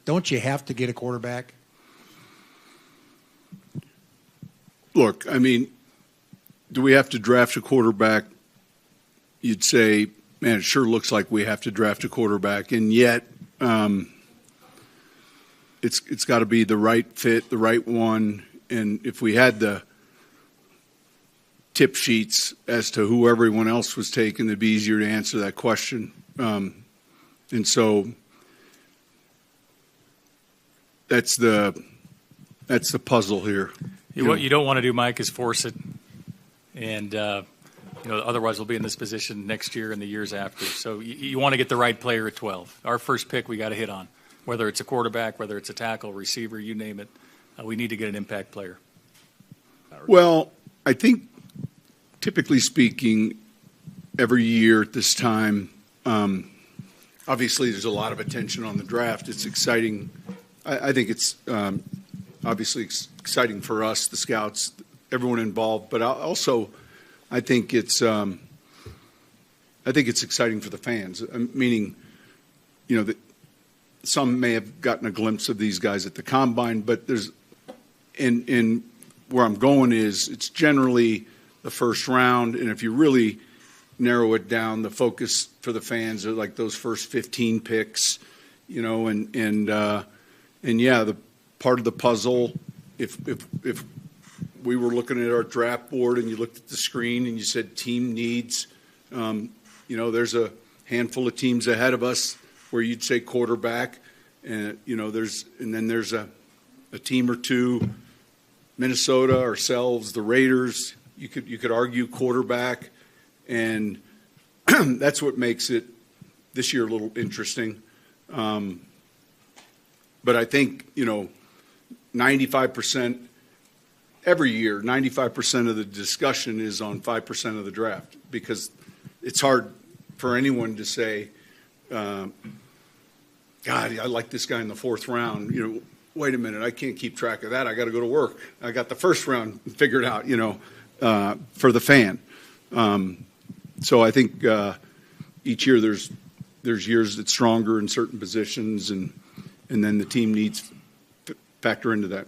Don't you have to get a quarterback? Look, I mean, do we have to draft a quarterback? You'd say, man, it sure looks like we have to draft a quarterback, and yet it's got to be the right fit, the right one. And if we had the tip sheets as to who everyone else was taking, it'd be easier to answer that question. And so that's the puzzle here. What you don't want to do, Mike, is force it, and otherwise we'll be in this position next year and the years after. So you want to get the right player at 12. Our first pick we got to hit on, whether it's a quarterback, whether it's a tackle, receiver, you name it. We need to get an impact player. Well, I think typically speaking, every year at this time, obviously there's a lot of attention on the draft. It's exciting. I think it's obviously exciting for us, the scouts, everyone involved. But also, I think it's exciting for the fans. Meaning, that some may have gotten a glimpse of these guys at the combine, but there's, and where I'm going is it's generally the first round, and if you really narrow it down, the focus for the fans are like those first 15 picks, and yeah, the part of the puzzle. If we were looking at our draft board and you looked at the screen and you said team needs, there's a handful of teams ahead of us where you'd say quarterback, and then there's a team or two, Minnesota, ourselves, the Raiders. You could argue quarterback, and that's what makes it this year a little interesting. But I think 95% every year, 95% of the discussion is on 5% of the draft, because it's hard for anyone to say, God, I like this guy in the fourth round. Wait a minute, I can't keep track of that. I got to go to work. I got the first round figured out, for the fan. So I think each year there's years that's stronger in certain positions, and then the team needs factor into that.